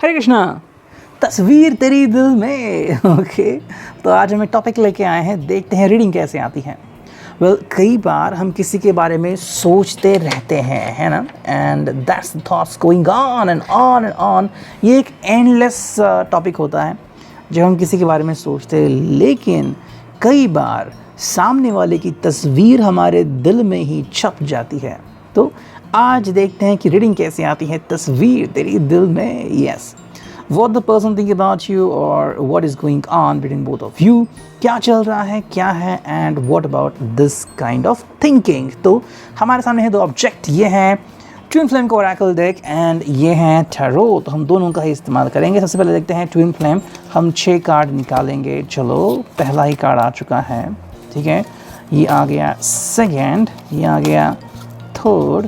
हरे कृष्णा। तस्वीर तेरी दिल में। ओके, तो आज हमें टॉपिक लेके आए हैं, देखते हैं रीडिंग कैसे आती है। कई बार हम किसी के बारे में सोचते रहते हैं, है ना, and that's thoughts going on and on and on. ये एक एंडलेस टॉपिक होता है जब हम किसी के बारे में सोचते हैं, लेकिन कई बार सामने वाले की तस्वीर हमारे दिल में ही छप जाती है। तो आज देखते हैं कि रीडिंग कैसे आती है, तस्वीर तेरी दिल में। Yes, what the person think about you or what is going on between both of you, क्या चल रहा है, क्या है, and what about this kind of thinking। तो हमारे सामने है दो ऑब्जेक्ट, ये हैं ट्विन फ्लेम का ओरेकल डेक एंड ये हैं टैरो। तो हम दोनों का ही इस्तेमाल करेंगे। सबसे पहले देखते हैं ट्विन फ्लेम, हम 6 कार्ड निकालेंगे। चलो, पहला ही कार्ड आ चुका है, ठीक है, ये आ गया सेकेंड, ये आ गया थर्ड,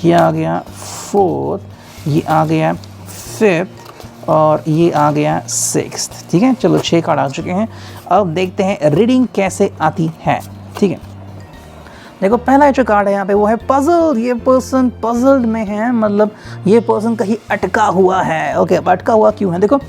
ये आ गया फोर्थ, ये आ गया फिफ्थ और ये आ गया सिक्स्थ। ठीक है, चलो 6 कार्ड आ चुके हैं। अब देखते हैं रीडिंग कैसे आती है। ठीक है, देखो पहला जो कार्ड है यहाँ पे वो है पजल। ये पर्सन पजल्ड में है, मतलब ये पर्सन कहीं अटका हुआ है। ओके, अब अटका हुआ क्यों है? देखो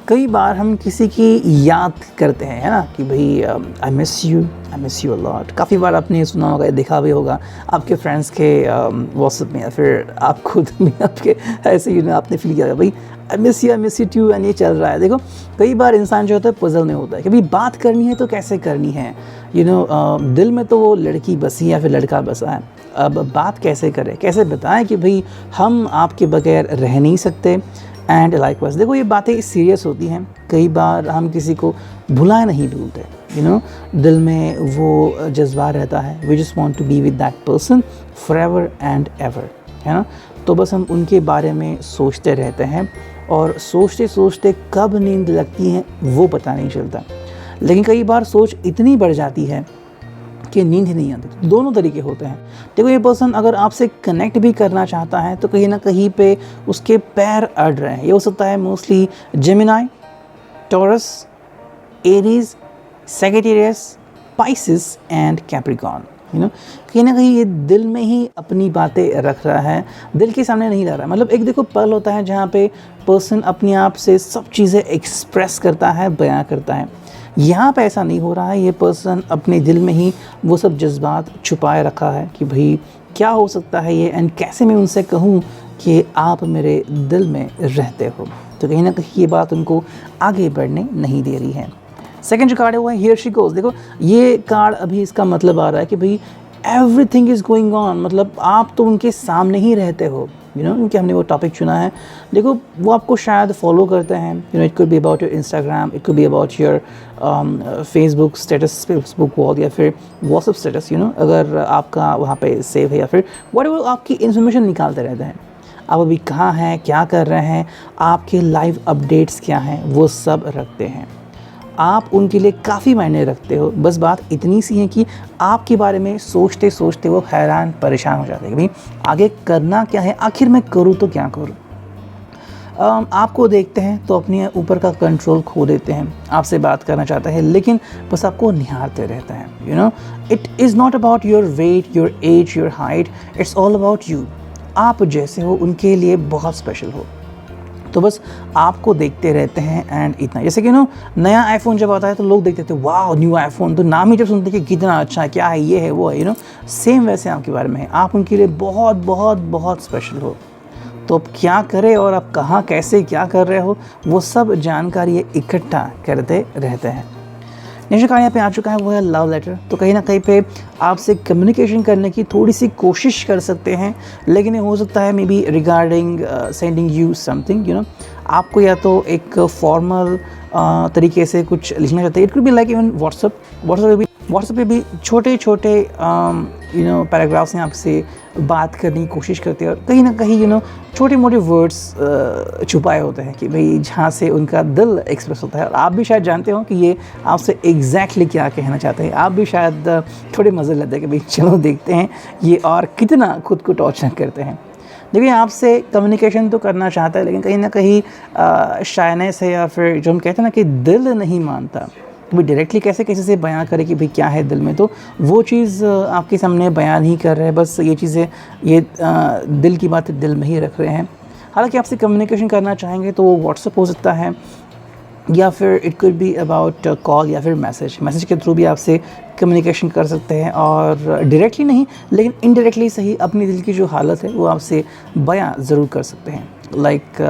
कई बार हम किसी की याद करते हैं, है ना, कि भाई I miss you a lot. काफ़ी बार आपने सुना होगा, देखा भी होगा आपके फ्रेंड्स के व्हाट्सएप में, या फिर आप खुद भी आपके ऐसे ही आपने फील किया भाई I miss you too, and ये चल रहा है। देखो कई बार इंसान जो होता है पजल में होता है कि भाई बात करनी है तो कैसे करनी है, दिल में तो वो लड़की बसी या फिर लड़का बसा है, अब बात कैसे करें, कैसे बताएं कि भाई हम आपके बगैर रह नहीं सकते। एंड लाइकवाइज देखो ये बातें सीरियस होती हैं। कई बार हम किसी को भुलाए नहीं भूलते, दिल में वो जज्बा रहता है, we just want to be with that person forever and ever, है ना। तो बस हम उनके बारे में सोचते रहते हैं और सोचते सोचते कब नींद लगती है वो पता नहीं चलता। लेकिन कई बार सोच इतनी बढ़ जाती है कि नींद ही नहीं आती। दोनों तरीके होते हैं। देखो ये पर्सन अगर आपसे कनेक्ट भी करना चाहता है तो कहीं ना कहीं पे उसके पैर अड़ रहे हैं। ये हो सकता है mostly Gemini, taurus, Aries, Sagittarius, Pisces and Capricorn. कहीं ना कहीं ये दिल में ही अपनी बातें रख रहा है, दिल के सामने नहीं ला रहा है। मतलब एक देखो पल होता है जहाँ पे पर्सन अपने आप से सब चीज़ें एक्सप्रेस करता है, बयां करता है। यहाँ पे ऐसा नहीं हो रहा है। ये पर्सन अपने दिल में ही वो सब जज्बात छुपाए रखा है कि भाई क्या हो सकता है ये, एंड कैसे मैं उनसे कहूँ कि आप मेरे दिल में रहते हो। तो कहीं ना कहीं ये बात उनको आगे बढ़ने नहीं दे रही है। सेकंड जो कार्ड है वो है हियर शी गोज़। देखो ये कार्ड अभी इसका मतलब आ रहा है कि भाई एवरीथिंग इज़ गोइंग ऑन, मतलब आप तो उनके सामने ही रहते हो, क्योंकि हमने वो टॉपिक चुना है। देखो वो आपको शायद फॉलो करते हैं, it could be about your Instagram, it could be about your Facebook status, Facebook wall, या फिर व्हाट्सएप स्टेटस, अगर आपका वहाँ पे सेव है, या फिर व्हाटएवर आपकी इन्फॉर्मेशन निकालते रहते हैं। आप अभी कहाँ हैं, क्या कर रहे हैं, आपके लाइव अपडेट्स क्या हैं, वो सब रखते हैं। आप उनके लिए काफ़ी मायने रखते हो। बस बात इतनी सी है कि आपके बारे में सोचते सोचते वो हैरान परेशान हो जाते हैं कि भाई आगे करना क्या है, आखिर मैं करूँ तो क्या करूँ। आपको देखते हैं तो अपने ऊपर का कंट्रोल खो देते हैं। आपसे बात करना चाहते हैं लेकिन बस आपको निहारते रहते हैं। It is not about your weight, your age, your height, it's all about you. आप जैसे हो उनके लिए बहुत स्पेशल हो, तो बस आपको देखते रहते हैं। एंड इतना, जैसे कि नया आईफोन जब आता है तो लोग देखते थे वाह न्यू आईफोन, तो नाम ही जब सुनते कि कितना अच्छा है, क्या है, ये है, वो है, सेम वैसे आपके बारे में है। आप उनके लिए बहुत बहुत बहुत स्पेशल हो। तो अब क्या करें और आप कहाँ कैसे क्या कर रहे हो, वो सब जानकारी इकट्ठा करते रहते हैं। नेक्स्ट कार्ड यहाँ पे आ चुका है वो है लव लेटर। तो कहीं ना कहीं पे आपसे कम्युनिकेशन करने की थोड़ी सी कोशिश कर सकते हैं, लेकिन ये हो सकता है may be regarding sending you something, आपको या तो एक फॉर्मल तरीके से कुछ लिखना चाहते हैं। It could be like even WhatsApp पे भी छोटे छोटे पैराग्राफ्स में आपसे बात करने की कोशिश करते हैं, और कहीं ना कहीं छोटे मोटे वर्ड्स छुपाए होते हैं कि भाई जहाँ से उनका दिल एक्सप्रेस होता है। और आप भी शायद जानते हो कि ये आपसे एग्जैक्टली क्या कहना चाहते हैं। आप भी शायद थोड़े मज़े लेते हैं कि भाई चलो देखते हैं ये और कितना खुद को टॉर्चर करते हैं। देखिए आपसे कम्युनिकेशन तो करना चाहता है, लेकिन कहीं ना कहीं शायनेस है, या फिर जो हम कहते हैं ना कि दिल नहीं मानता। तो भाई डायरेक्टली कैसे किसी से बयां करे कि भाई क्या है दिल में, तो वो चीज़ आपके सामने बयान नहीं कर रहे हैं। बस ये चीज़ें, ये दिल की बातें दिल में ही रख रहे हैं। हालांकि आपसे कम्युनिकेशन करना चाहेंगे तो वो व्हाट्सएप हो सकता है, या फिर it could be about call या फिर मैसेज के थ्रू भी आपसे कम्युनिकेशन कर सकते हैं, और डायरेक्टली नहीं लेकिन इनडायरेक्टली सही अपनी दिल की जो हालत है वो आपसे बयां ज़रूर कर सकते हैं। लाइक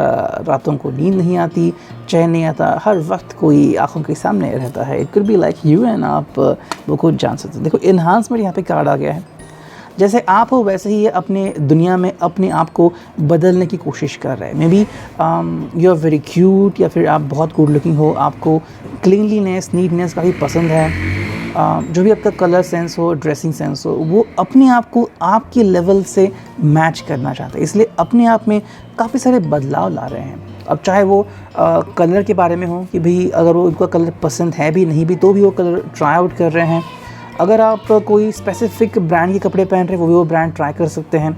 रातों को नींद नहीं आती, चैन नहीं आता, हर वक्त कोई आंखों के सामने रहता है, it could be like you and आप वो खुद जान सकते हैं। देखो एनहांसमेंट यहाँ पे कार्ड आ गया है, जैसे आप हो वैसे ही ये अपने दुनिया में अपने आप को बदलने की कोशिश कर रहे हैं। Maybe you are very cute, या फिर आप बहुत गुड लुकिंग हो, आपको क्लीनलीनेस नीटनेस काफ़ी पसंद है, जो भी आपका कलर सेंस हो, ड्रेसिंग सेंस हो, वो अपने आप को आपके लेवल से मैच करना चाहते हैं, इसलिए अपने आप में काफ़ी सारे बदलाव ला रहे हैं। अब चाहे वो कलर के बारे में हो कि भाई अगर वो उनका कलर पसंद है भी नहीं भी तो भी वो कलर ट्राई आउट कर रहे हैं। अगर आप कोई स्पेसिफिक ब्रांड के कपड़े पहन रहे हैं वो ब्रांड ट्राई कर सकते हैं।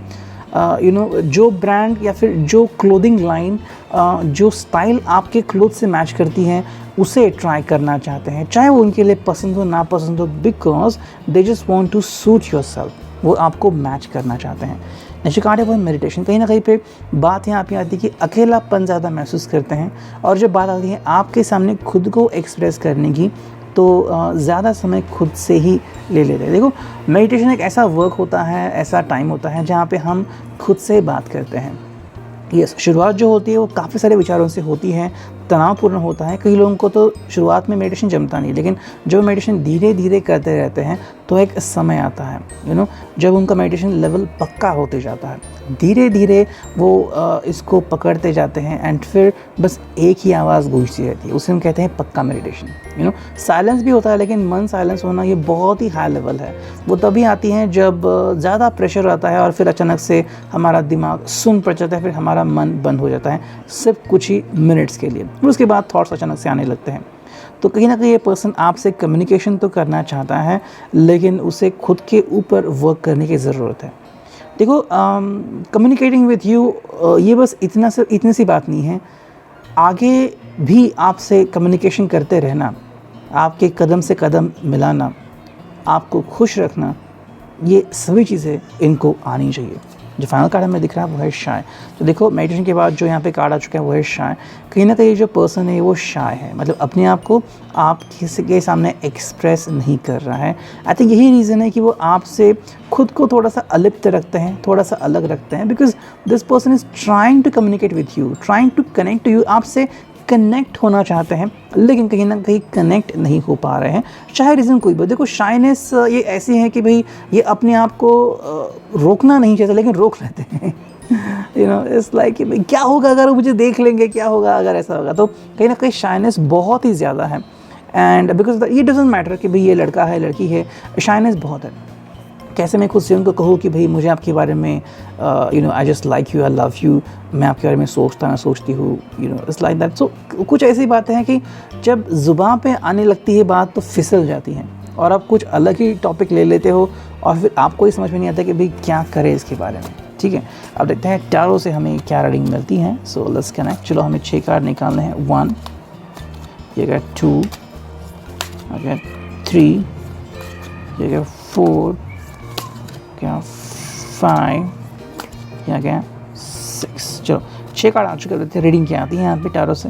जो ब्रांड या फिर जो क्लोथिंग लाइन जो स्टाइल आपके क्लोथ से मैच करती हैं उसे ट्राई करना चाहते हैं, चाहे वो उनके लिए पसंद हो ना पसंद हो, because they just want to suit yourself, वो आपको मैच करना चाहते हैं। नेक्स्ट कार्ड है वो मेडिटेशन। कहीं ना कहीं पे बात यहाँ पे आती है कि अकेलापन ज़्यादा महसूस करते हैं, और जब बात आती है आपके सामने खुद को एक्सप्रेस करने की तो ज़्यादा समय खुद से ही ले लेते हैं। देखो मेडिटेशन एक ऐसा वर्क होता है, ऐसा टाइम होता है जहाँ पे हम खुद से बात करते हैं। यस, शुरुआत जो होती है वो काफ़ी सारे विचारों से होती है, तनावपूर्ण होता है। कई लोगों को तो शुरुआत में मेडिटेशन जमता नहीं, लेकिन जब मेडिटेशन धीरे धीरे करते रहते हैं तो एक समय आता है जब उनका मेडिटेशन लेवल पक्का होते जाता है, धीरे धीरे वो इसको पकड़ते जाते हैं, एंड फिर बस एक ही आवाज़ गूंजती रहती है, उसे हम कहते हैं पक्का मेडिटेशन। साइलेंस भी होता है, लेकिन मन साइलेंस होना ये बहुत ही हाई लेवल है। वो तभी आती हैं जब ज़्यादा प्रेशर आता है और फिर अचानक से हमारा दिमाग सुन पड़ जाता है, फिर हमारा मन बंद हो जाता है सिर्फ कुछ ही मिनट्स के लिए, फिर उसके बाद थॉट्स अचानक से आने लगते हैं। तो कहीं ना कहीं ये पर्सन आपसे कम्युनिकेशन तो करना चाहता है, लेकिन उसे खुद के ऊपर वर्क करने की ज़रूरत है। देखो कम्युनिकेटिंग विथ यू ये बस इतनी सी बात नहीं है, आगे भी आपसे कम्युनिकेशन करते रहना, आपके कदम से कदम मिलाना, आपको खुश रखना, ये सभी चीज़ें इनको आनी चाहिए। जो फाइनल कार्ड हमें दिख रहा है वो है शाय। तो देखो मेडिटेशन के बाद जो यहाँ पे कार्ड आ चुका है वो है शाय। कहीं ना कहीं जो पर्सन है वो शाय है, मतलब अपने आप को आप किसी के सामने एक्सप्रेस नहीं कर रहा है। आई थिंक यही रीज़न है कि वो आपसे खुद को थोड़ा सा अलिप्त रखते हैं, थोड़ा सा अलग रखते हैं, because this person is trying to communicate with you, trying to connect to you, आपसे कनेक्ट होना चाहते हैं, लेकिन कहीं ना कहीं कनेक्ट नहीं हो पा रहे हैं, चाहे रीज़न कोई भी। देखो शाइनेस ये ऐसी है कि भाई ये अपने आप को रोकना नहीं चाहते, लेकिन रोक लेते हैं। इट्स लाइक कि भाई क्या होगा अगर वो मुझे देख लेंगे, क्या होगा अगर ऐसा होगा। तो कहीं ना कहीं शाइनेस बहुत ही ज़्यादा है, एंड बिकॉज ये डजेंट मैटर कि भाई ये लड़का है लड़की है, शाइनेस बहुत है। कैसे मैं खुद से उनको कहूँ कि भाई मुझे आपके बारे में I just like you, I love you, मैं आपके बारे में सोचती हूँ, इट्स लाइक दैट। सो कुछ ऐसी बातें हैं कि जब ज़ुबान पे आने लगती है बात तो फिसल जाती हैं, और आप कुछ अलग ही टॉपिक ले लेते हो, और फिर आपको ही समझ में नहीं आता कि भाई क्या करें इसके बारे में। ठीक है, अब देखते हैं टैरो से हमें क्या रीडिंग मिलती है। So let's connect. चलो हमें 6 कार्ड निकालने हैं। 1, ये गया 2, ये गया 3, ये गया 4, क्या 5, यहाँ गया 6। चलो 6 कार्ड आ चुके हैं। रीडिंग क्या आती है यहाँ पे टैरो से।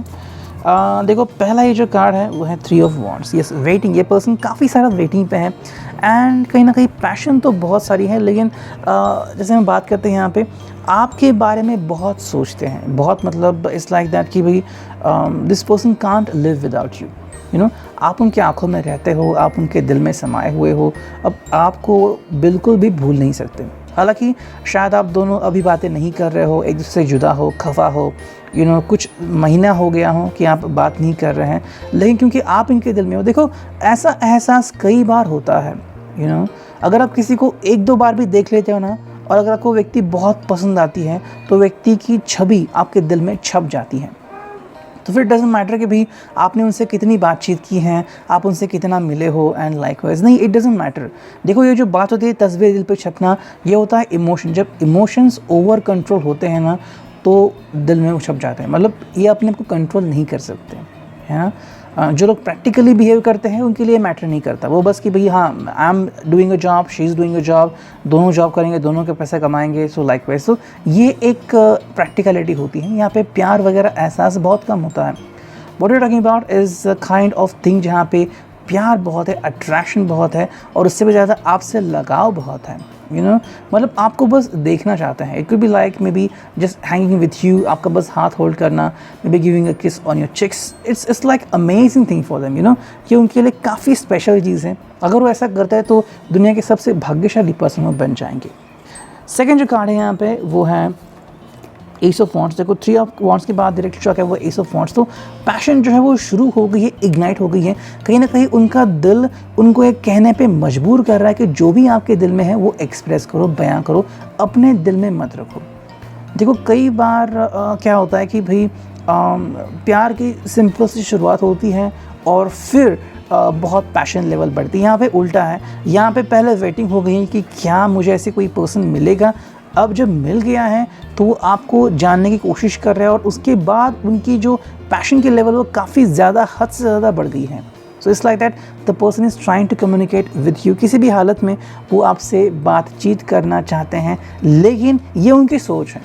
देखो पहला ये जो कार्ड है वो है 3 ऑफ वॉन्ड्स। Yes, waiting. ये पर्सन काफ़ी सारा वेटिंग पे है, एंड कहीं ना कहीं पैशन तो बहुत सारी है, लेकिन जैसे हम बात करते हैं यहाँ पे आपके बारे में बहुत सोचते हैं, बहुत, मतलब इट्स लाइक दैट कि भाई this person can't live without you. आप उनकी आंखों में रहते हो, आप उनके दिल में समाये हुए हो, अब आपको बिल्कुल भी भूल नहीं सकते। हालांकि शायद आप दोनों अभी बातें नहीं कर रहे हो, एक दूसरे से जुदा हो, खफा हो, कुछ महीना हो गया हो कि आप बात नहीं कर रहे हैं, लेकिन क्योंकि आप इनके दिल में हो। देखो ऐसा एहसास कई बार होता है, अगर आप किसी को 1-2 बार भी देख लेते हो ना, और अगर आपको व्यक्ति बहुत पसंद आती है तो व्यक्ति की छवि आपके दिल में छप जाती है। तो फिर डजेंट मैटर कि भाई आपने उनसे कितनी बातचीत की है, आप उनसे कितना मिले हो, एंड लाइकवाइज, नहीं, इट डजेंट मैटर। देखो ये जो बात होती है तस्वीर दिल पे छपना, ये होता है इमोशन। जब इमोशंस ओवर कंट्रोल होते हैं ना तो दिल में वो छप जाते हैं, मतलब ये अपने आप को कंट्रोल नहीं कर सकते, है ना। जो लोग प्रैक्टिकली बिहेव करते हैं उनके लिए मैटर नहीं करता, वो बस कि भाई हाँ I am doing a job, she is doing a job, दोनों जॉब करेंगे, दोनों के पैसे कमाएंगे, सो लाइक वाइज। सो ये एक प्रैक्टिकलिटी होती है, यहाँ पे प्यार वगैरह एहसास बहुत कम होता है। What you talking about is kind of thing जहाँ पे प्यार बहुत है, अट्रैक्शन बहुत है, और उससे भी ज़्यादा आपसे लगाव बहुत है। मतलब आपको बस देखना चाहते हैं। It could be like may be just hanging with you, आपका बस हाथ होल्ड करना, may be giving a kiss on your cheeks. It's like amazing thing for them, ये उनके लिए काफ़ी स्पेशल चीज़ है। अगर वो ऐसा करता है तो दुनिया के सबसे भाग्यशाली पर्सन वो बन जाएंगे। सेकेंड जो कार्ड है यहाँ पे वो है एस ऑफ वॉन्ड्स। देखो 3 ऑफ वॉन्ड्स के बाद डायरेक्ट जो है वो एस ऑफ वॉन्ड्स। तो पैशन जो है वो शुरू हो गई है, इग्नाइट हो गई है। कहीं ना कहीं उनका दिल उनको एक कहने पे मजबूर कर रहा है कि जो भी आपके दिल में है वो एक्सप्रेस करो, बयां करो, अपने दिल में मत रखो। देखो कई बार क्या होता है कि भाई प्यार की सिंपल सी शुरुआत होती है और फिर बहुत पैशन लेवल बढ़ती है। यहाँ पे उल्टा है, यहाँ पे पहले वेटिंग हो गई है कि क्या मुझे ऐसे कोई पर्सन मिलेगा। अब जब मिल गया है तो वो आपको जानने की कोशिश कर रहा है, और उसके बाद उनकी जो पैशन की लेवल वो काफ़ी ज़्यादा, हद से ज़्यादा बढ़ गई है। So it's like that the person is trying to communicate with you. किसी भी हालत में वो आपसे बातचीत करना चाहते हैं, लेकिन ये उनकी सोच है।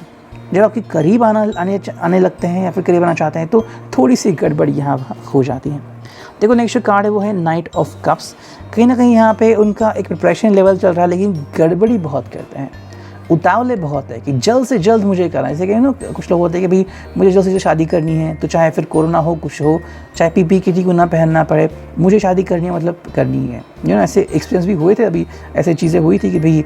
जब आपके करीब आने लगते हैं या फिर करीब आना चाहते हैं तो थोड़ी सी गड़बड़ यहाँ हो जाती है। देखो नेक्स्ट कार्ड है वो है नाइट ऑफ कप्स। कहीं ना कहीं यहाँ पे उनका एक प्रिपरेशन लेवल चल रहा है, लेकिन गड़बड़ी बहुत करते हैं, उतावले बहुत है कि जल्द से जल्द मुझे करना है। जैसे कि कुछ लोग होते हैं कि भाई मुझे जल्द से जल्द शादी करनी है, तो चाहे फिर कोरोना हो, कुछ हो, चाहे पीपी किटी को ना पहनना पड़े, मुझे शादी करनी है, मतलब करनी है। ऐसे एक्सपीरियंस भी हुए थे, अभी ऐसे चीज़ें हुई थी कि भाई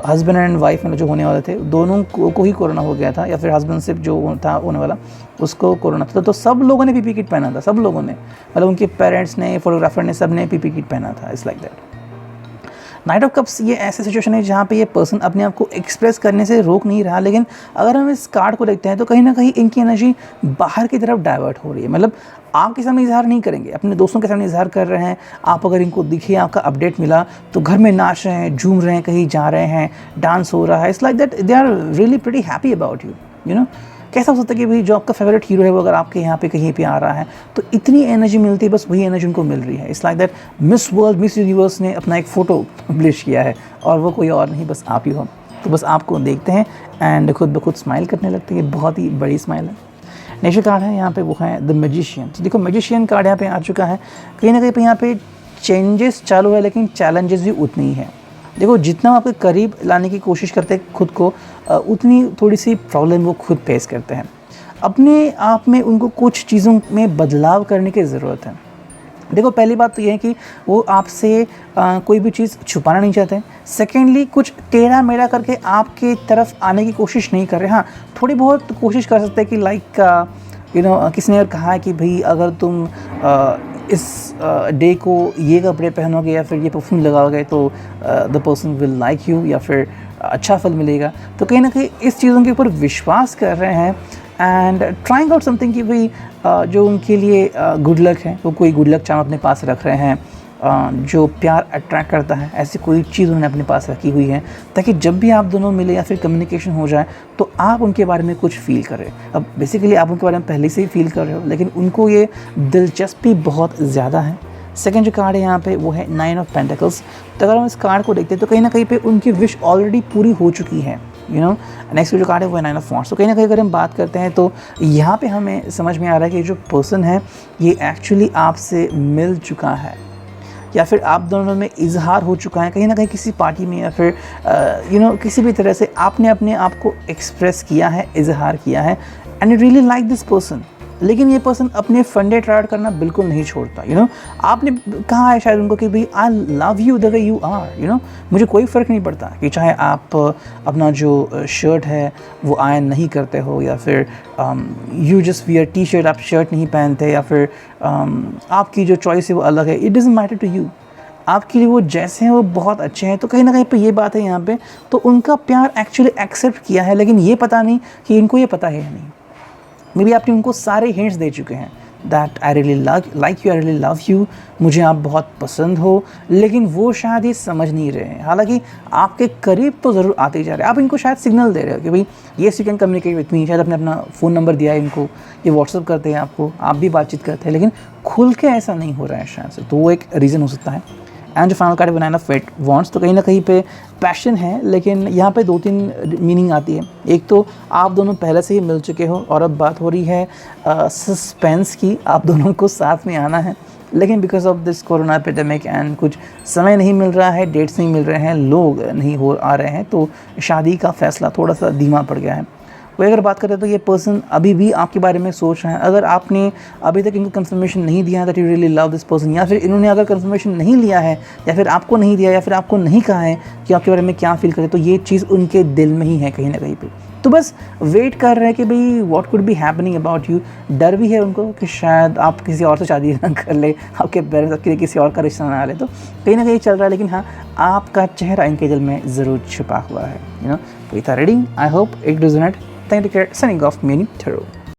हस्बैंड एंड वाइफ में जो होने वाले थे दोनों को ही कोरोना हो गया था, या फिर हस्बैंड से जो था होने वाला उसको कोरोना था। तो सब लोगों ने पीपी किट पहना था, सब लोगों ने, मतलब उनके पेरेंट्स ने, फोटोग्राफर ने, सब ने पीपी किट पहना था। It's like that. Night of cups ये ऐसे सिचुएशन है जहाँ पे ये पर्सन अपने आप को एक्सप्रेस करने से रोक नहीं रहा, लेकिन अगर हम इस कार्ड को देखते हैं तो कहीं ना कहीं इनकी एनर्जी बाहर की तरफ डाइवर्ट हो रही है। मतलब आपके सामने इजहार नहीं करेंगे, अपने दोस्तों के सामने इजहार कर रहे हैं। आप अगर इनको दिखे, आपका अपडेट मिला तो घर में नाच रहे हैं, झूम रहे हैं, कहीं जा रहे हैं, डांस हो रहा है। It's like that they are really pretty happy about you. कैसा हो सकता है कि भाई जो आपका फेवरेट हीरो है वो अगर आपके यहाँ पे कहीं पे आ रहा है तो इतनी एनर्जी मिलती है, बस वही एनर्जी उनको मिल रही है। It's like that miss world, miss universe ने अपना एक फ़ोटो पब्लिश किया है और वो कोई और नहीं, बस आप ही हो। तो बस आपको देखते हैं एंड खुद ब खुद स्माइल करने लगते हैं। बहुत ही बड़ी स्माइल है। नेक्स्ट कार्ड है यहाँ पे वो है द मैजिशियन। तो देखो मैजिशियन कार्ड यहाँ पे आ चुका है। कहीं ना कहीं पे यहाँ पे चेंजेस चालू है, लेकिन चैलेंजेस भी उतनी ही है। देखो जितना आपके करीब लाने की कोशिश करते हैं खुद को, उतनी थोड़ी सी प्रॉब्लम वो खुद फेस करते हैं। अपने आप में उनको कुछ चीज़ों में बदलाव करने की ज़रूरत है। देखो पहली बात तो ये है कि वो आपसे कोई भी चीज़ छुपाना नहीं चाहते। सेकेंडली कुछ टेढ़ा मेढ़ा करके आपके तरफ आने की कोशिश नहीं कर रहे। हाँ, थोड़ी बहुत कोशिश कर सकते हैं कि लाइक किसी ने कहा है कि भाई अगर तुम इस डे को ये कपड़े पहनोगे या फिर ये परफ्यूम लगाओगे तो the person will like you, या फिर अच्छा फल मिलेगा। तो कहीं ना कहीं इस चीज़ों के ऊपर विश्वास कर रहे हैं एंड ट्राइंग आउट समथिंग कि भाई जो उनके लिए गुड लक है, वो कोई गुड लक चार्म अपने पास रख रहे हैं। जो प्यार अट्रैक्ट करता है, ऐसी कोई चीज़ उन्होंने अपने पास रखी हुई है ताकि जब भी आप दोनों मिले या फिर कम्युनिकेशन हो जाए तो आप उनके बारे में कुछ फील करें। अब बेसिकली आप उनके बारे में पहले से ही फील कर रहे हो, लेकिन उनको ये दिलचस्पी बहुत ज़्यादा है। सेकेंड जो कार्ड है यहाँ पे वो है 9 ऑफ पेंटिकल्स। तो अगर हम इस कार्ड को देखते हैं तो कहीं ना कहीं पे उनकी विश ऑलरेडी पूरी हो चुकी है। नेक्स्ट जो कार्ड है वो है 9 ऑफ वॉन्ड्स। तो कहीं ना कहीं अगर हम बात करते हैं तो यहाँ पे हमें समझ में आ रहा है कि जो पर्सन है ये एक्चुअली आपसे मिल चुका है, या फिर आप दोनों में इजहार हो चुका है कहीं ना कहीं किसी पार्टी में, या फिर किसी भी तरह से आपने अपने आप को एक्सप्रेस किया है, इजहार किया है and you really like this person. लेकिन ये पर्सन अपने फंडे ट्राई करना बिल्कुल नहीं छोड़ता। आपने कहा है शायद उनको कि भाई I love you the way you are. मुझे कोई फ़र्क नहीं पड़ता कि चाहे आप अपना जो शर्ट है वो आयन नहीं करते हो, या फिर you just wear T shirt, आप शर्ट नहीं पहनते, या फिर आपकी जो चॉइस है वो अलग है। It doesn't matter to you. आपके लिए वो जैसे हैं वो बहुत अच्छे हैं। तो कहीं ना कहीं पे ये बात है यहाँ पे, तो उनका प्यार एक्चुअली एक्सेप्ट किया है, लेकिन ये पता नहीं कि इनको ये पता है या नहीं। मे बी आपने उनको सारे हिंट्स दे चुके हैं, that I really like you, I really love you, मुझे आप बहुत पसंद हो, लेकिन वो शायद ये समझ नहीं रहे हैं। हालांकि आपके करीब तो ज़रूर आते ही जा रहे हैं, आप इनको शायद सिग्नल दे रहे हो कि भाई yes you can communicate with me, शायद आपने अपना फ़ोन नंबर दिया है इनको, ये व्हाट्सअप करते हैं आपको, आप भी बातचीत करते हैं, लेकिन खुल के ऐसा नहीं हो रहा है शायद से, तो वो एक रीज़न हो सकता है। एंड जो फाइनल कार्ड है 9 ऑफ वांड्स, तो कहीं ना कहीं पे पैशन है, लेकिन यहाँ पे 2-3 मीनिंग आती है। एक तो आप दोनों पहले से ही मिल चुके हो और अब बात हो रही है सस्पेंस की, आप दोनों को साथ में आना है, लेकिन because of this corona epidemic and कुछ समय नहीं मिल रहा है, डेट्स नहीं मिल रहे हैं, लोग नहीं आ रहे हैं, तो शादी का फैसला थोड़ा सा धीमा पड़ गया है। वही अगर बात करें तो ये पर्सन अभी भी आपके बारे में सोच रहे हैं। अगर आपने अभी तक इनको कंफर्मेशन नहीं दिया है that you really love this person, या फिर इन्होंने अगर कंफर्मेशन नहीं लिया है, या फिर आपको नहीं दिया, या फिर आपको नहीं कहा है कि आपके बारे में क्या फील करें, तो ये चीज़ उनके दिल में ही है कहीं ना कहीं पे। तो बस वेट कर रहे हैं कि भाई what could be happening about you. डर भी है उनको कि शायद आप किसी और से शादी ना कर ले, आपके पेरेंट्स आपके लिए किसी और का रिश्ता ना ले, तो कहीं ना कहीं चल रहा है, लेकिन हाँ आपका चेहरा इनके दिल में ज़रूर छुपा हुआ है। तो ये था reading, I hope it resonate. Thank you, signing off, meaning tarot.